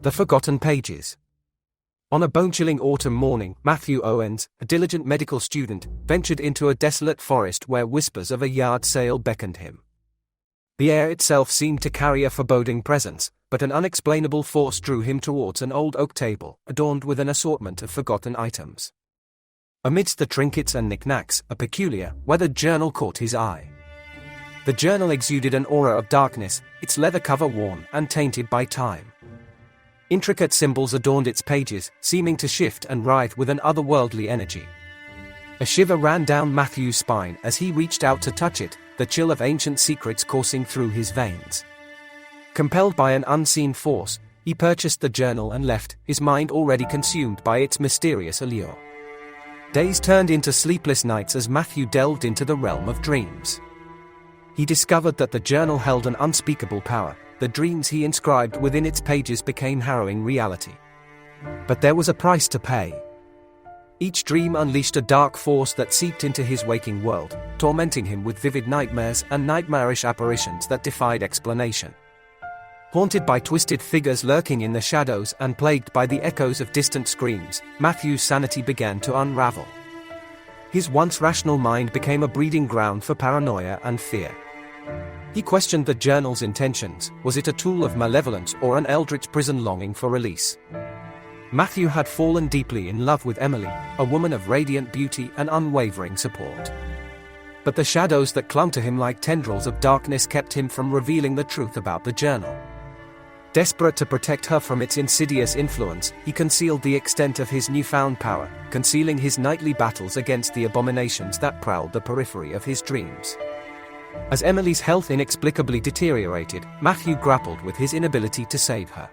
The Forgotten Pages. On a bone-chilling autumn morning, Matthew Owens, a diligent medical student, ventured into a desolate forest where whispers of a yard sale beckoned him. The air itself seemed to carry a foreboding presence, but an unexplainable force drew him towards an old oak table, adorned with an assortment of forgotten items. Amidst the trinkets and knickknacks, a peculiar, weathered journal caught his eye. The journal exuded an aura of darkness, its leather cover worn and tainted by time. Intricate symbols adorned its pages, seeming to shift and writhe with an otherworldly energy. A shiver ran down Matthew's spine as he reached out to touch it, the chill of ancient secrets coursing through his veins. Compelled by an unseen force, he purchased the journal and left, his mind already consumed by its mysterious allure. Days turned into sleepless nights as Matthew delved into the realm of dreams. He discovered that the journal held an unspeakable power. The dreams he inscribed within its pages became harrowing reality. But there was a price to pay. Each dream unleashed a dark force that seeped into his waking world, tormenting him with vivid nightmares and nightmarish apparitions that defied explanation. Haunted by twisted figures lurking in the shadows and plagued by the echoes of distant screams, Matthew's sanity began to unravel. His once rational mind became a breeding ground for paranoia and fear. He questioned the journal's intentions. Was it a tool of malevolence or an eldritch prison longing for release? Matthew had fallen deeply in love with Emily, a woman of radiant beauty and unwavering support. But the shadows that clung to him like tendrils of darkness kept him from revealing the truth about the journal. Desperate to protect her from its insidious influence, he concealed the extent of his newfound power, concealing his nightly battles against the abominations that prowled the periphery of his dreams. As Emily's health inexplicably deteriorated, Matthew grappled with his inability to save her.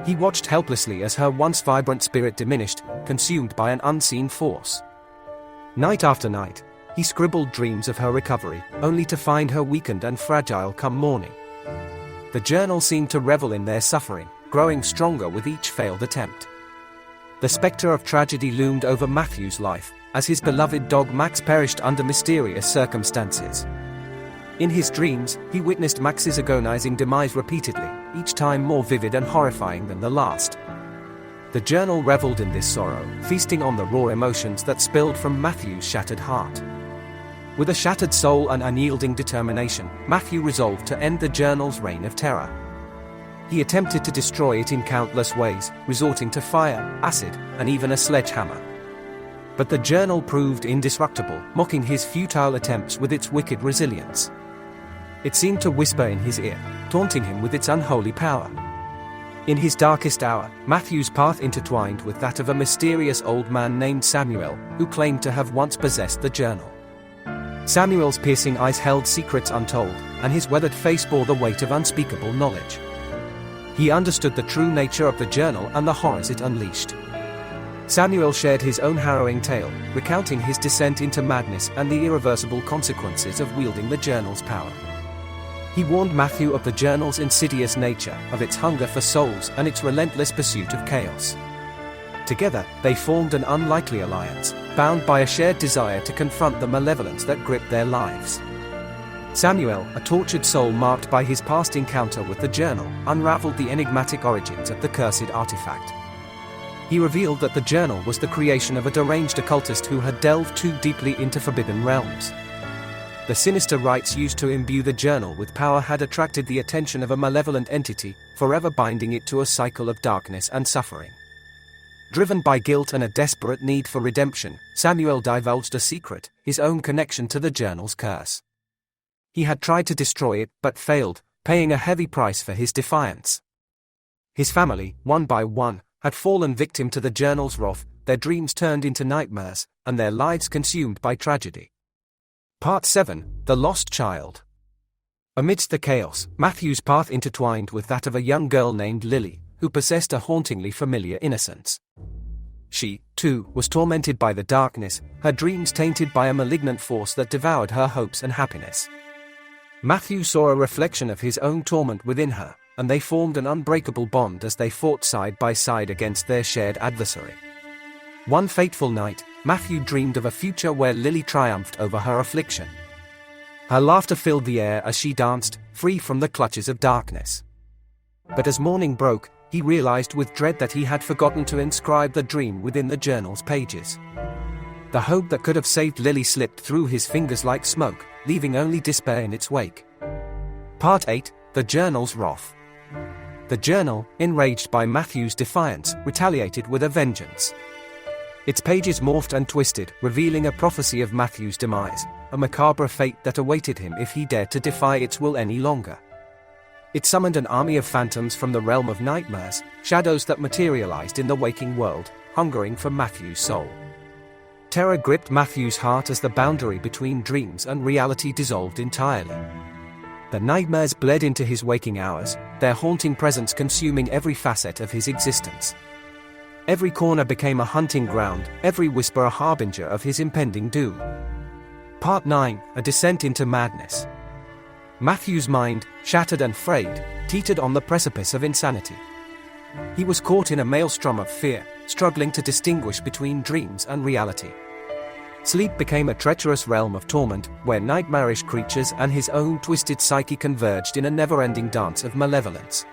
He watched helplessly as her once vibrant spirit diminished, consumed by an unseen force. Night after night, he scribbled dreams of her recovery, only to find her weakened and fragile come morning. The journal seemed to revel in their suffering, growing stronger with each failed attempt. The specter of tragedy loomed over Matthew's life, as his beloved dog Max perished under mysterious circumstances. In his dreams, he witnessed Max's agonizing demise repeatedly, each time more vivid and horrifying than the last. The journal reveled in this sorrow, feasting on the raw emotions that spilled from Matthew's shattered heart. With a shattered soul and unyielding determination, Matthew resolved to end the journal's reign of terror. He attempted to destroy it in countless ways, resorting to fire, acid, and even a sledgehammer. But the journal proved indestructible, mocking his futile attempts with its wicked resilience. It seemed to whisper in his ear, taunting him with its unholy power. In his darkest hour, Matthew's path intertwined with that of a mysterious old man named Samuel, who claimed to have once possessed the journal. Samuel's piercing eyes held secrets untold, and his weathered face bore the weight of unspeakable knowledge. He understood the true nature of the journal and the horrors it unleashed. Samuel shared his own harrowing tale, recounting his descent into madness and the irreversible consequences of wielding the journal's power. He warned Matthew of the journal's insidious nature, of its hunger for souls and its relentless pursuit of chaos. Together, they formed an unlikely alliance, bound by a shared desire to confront the malevolence that gripped their lives. Samuel, a tortured soul marked by his past encounter with the journal, unraveled the enigmatic origins of the cursed artifact. He revealed that the journal was the creation of a deranged occultist who had delved too deeply into forbidden realms. The sinister rites used to imbue the journal with power had attracted the attention of a malevolent entity, forever binding it to a cycle of darkness and suffering. Driven by guilt and a desperate need for redemption, Samuel divulged a secret, his own connection to the journal's curse. He had tried to destroy it, but failed, paying a heavy price for his defiance. His family, one by one, had fallen victim to the journal's wrath, their dreams turned into nightmares, and their lives consumed by tragedy. Part 7, The Lost Child. Amidst the chaos, Matthew's path intertwined with that of a young girl named Lily, who possessed a hauntingly familiar innocence. She, too, was tormented by the darkness, her dreams tainted by a malignant force that devoured her hopes and happiness. Matthew saw a reflection of his own torment within her, and they formed an unbreakable bond as they fought side by side against their shared adversary. One fateful night, Matthew dreamed of a future where Lily triumphed over her affliction. Her laughter filled the air as she danced, free from the clutches of darkness. But as morning broke, he realized with dread that he had forgotten to inscribe the dream within the journal's pages. The hope that could have saved Lily slipped through his fingers like smoke, leaving only despair in its wake. Part 8, The Journal's Wrath. The journal, enraged by Matthew's defiance, retaliated with a vengeance. Its pages morphed and twisted, revealing a prophecy of Matthew's demise, a macabre fate that awaited him if he dared to defy its will any longer. It summoned an army of phantoms from the realm of nightmares, shadows that materialized in the waking world, hungering for Matthew's soul. Terror gripped Matthew's heart as the boundary between dreams and reality dissolved entirely. The nightmares bled into his waking hours, their haunting presence consuming every facet of his existence. Every corner became a hunting ground, every whisper a harbinger of his impending doom. Part 9, A Descent into Madness. Matthew's mind, shattered and frayed, teetered on the precipice of insanity. He was caught in a maelstrom of fear, struggling to distinguish between dreams and reality. Sleep became a treacherous realm of torment, where nightmarish creatures and his own twisted psyche converged in a never-ending dance of malevolence.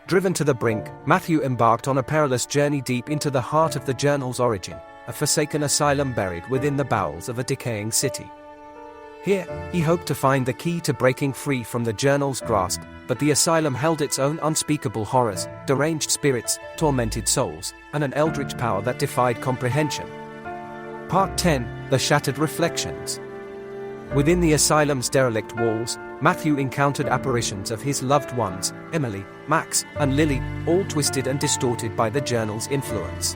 Driven to the brink, Matthew embarked on a perilous journey deep into the heart of the journal's origin, a forsaken asylum buried within the bowels of a decaying city. Here, he hoped to find the key to breaking free from the journal's grasp, but the asylum held its own unspeakable horrors, deranged spirits, tormented souls, and an eldritch power that defied comprehension. Part 10, The Shattered Reflections. Within the asylum's derelict walls, Matthew encountered apparitions of his loved ones, Emily, Max, and Lily, all twisted and distorted by the journal's influence.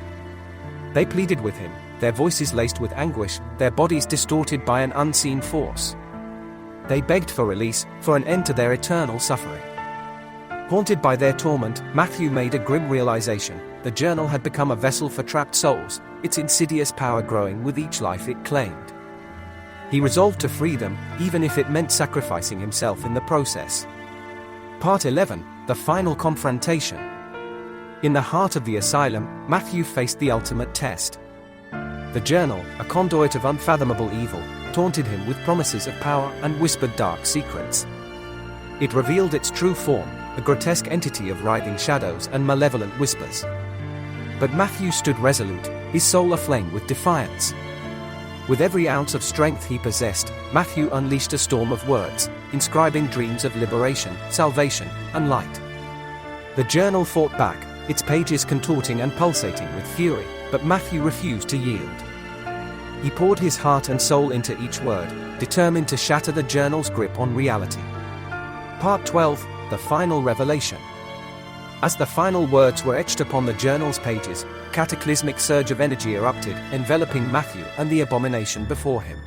They pleaded with him, their voices laced with anguish, their bodies distorted by an unseen force. They begged for release, for an end to their eternal suffering. Haunted by their torment, Matthew made a grim realization: the journal had become a vessel for trapped souls, its insidious power growing with each life it claimed. He resolved to free them, even if it meant sacrificing himself in the process. Part 11, The Final Confrontation. In the heart of the asylum, Matthew faced the ultimate test. The journal, a conduit of unfathomable evil, taunted him with promises of power and whispered dark secrets. It revealed its true form, a grotesque entity of writhing shadows and malevolent whispers. But Matthew stood resolute, his soul aflame with defiance. With every ounce of strength he possessed, Matthew unleashed a storm of words, inscribing dreams of liberation, salvation, and light. The journal fought back, its pages contorting and pulsating with fury, but Matthew refused to yield. He poured his heart and soul into each word, determined to shatter the journal's grip on reality. Part 12, The Final Revelation. As the final words were etched upon the journal's pages, a cataclysmic surge of energy erupted, enveloping Matthew and the abomination before him.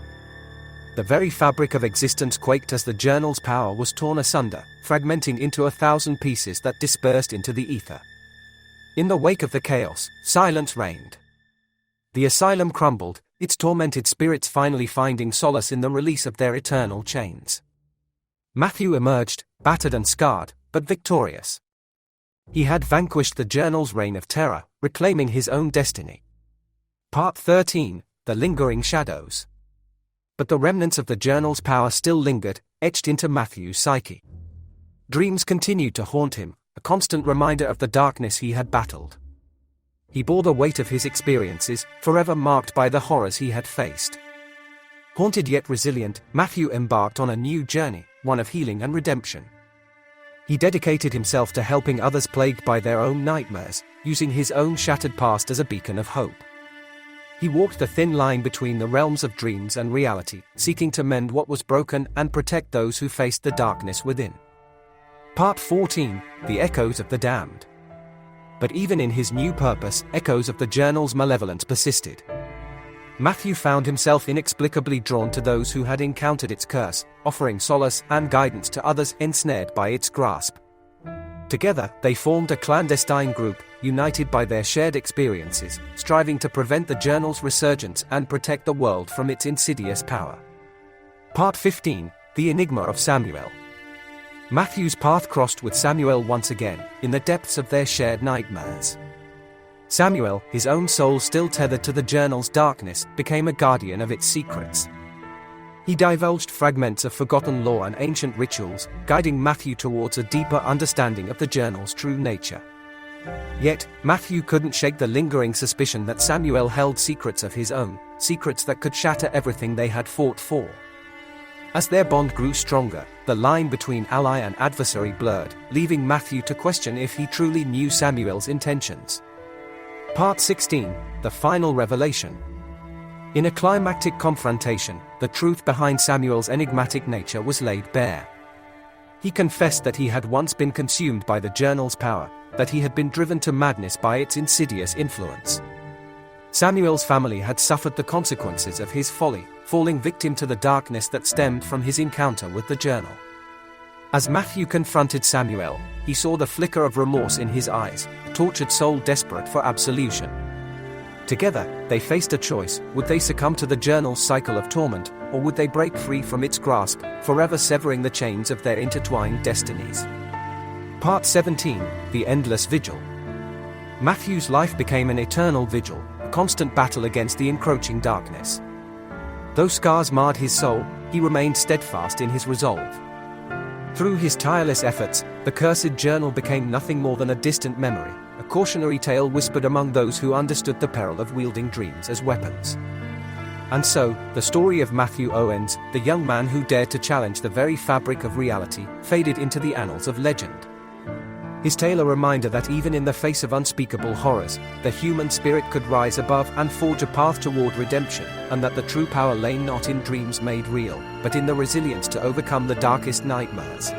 The very fabric of existence quaked as the journal's power was torn asunder, fragmenting into 1,000 pieces that dispersed into the ether. In the wake of the chaos, silence reigned. The asylum crumbled, its tormented spirits finally finding solace in the release of their eternal chains. Matthew emerged, battered and scarred, but victorious. He had vanquished the journal's reign of terror, reclaiming his own destiny. Part 13, The Lingering Shadows. But the remnants of the journal's power still lingered, etched into Matthew's psyche. Dreams continued to haunt him, a constant reminder of the darkness he had battled. He bore the weight of his experiences, forever marked by the horrors he had faced. Haunted yet resilient, Matthew embarked on a new journey, one of healing and redemption. He dedicated himself to helping others plagued by their own nightmares, using his own shattered past as a beacon of hope. He walked the thin line between the realms of dreams and reality, seeking to mend what was broken and protect those who faced the darkness within. Part 14, The Echoes of the Damned. But even in his new purpose, echoes of the journal's malevolence persisted. Matthew found himself inexplicably drawn to those who had encountered its curse, offering solace and guidance to others ensnared by its grasp. Together, they formed a clandestine group, united by their shared experiences, striving to prevent the journal's resurgence and protect the world from its insidious power. Part 15, The Enigma of Samuel. Matthew's path crossed with Samuel once again, in the depths of their shared nightmares. Samuel, his own soul still tethered to the journal's darkness, became a guardian of its secrets. He divulged fragments of forgotten lore and ancient rituals, guiding Matthew towards a deeper understanding of the journal's true nature. Yet, Matthew couldn't shake the lingering suspicion that Samuel held secrets of his own, secrets that could shatter everything they had fought for. As their bond grew stronger, the line between ally and adversary blurred, leaving Matthew to question if he truly knew Samuel's intentions. Part 16, The Final Revelation. In a climactic confrontation, the truth behind Samuel's enigmatic nature was laid bare. He confessed that he had once been consumed by the journal's power, that he had been driven to madness by its insidious influence. Samuel's family had suffered the consequences of his folly, falling victim to the darkness that stemmed from his encounter with the journal. As Matthew confronted Samuel, he saw the flicker of remorse in his eyes, a tortured soul desperate for absolution. Together, they faced a choice: would they succumb to the journal's cycle of torment, or would they break free from its grasp, forever severing the chains of their intertwined destinies? Part 17, The Endless Vigil. Matthew's life became an eternal vigil, a constant battle against the encroaching darkness. Though scars marred his soul, he remained steadfast in his resolve. Through his tireless efforts, the cursed journal became nothing more than a distant memory, a cautionary tale whispered among those who understood the peril of wielding dreams as weapons. And so, the story of Matthew Owens, the young man who dared to challenge the very fabric of reality, faded into the annals of legend. His tale a reminder that even in the face of unspeakable horrors, the human spirit could rise above and forge a path toward redemption, and that the true power lay not in dreams made real, but in the resilience to overcome the darkest nightmares.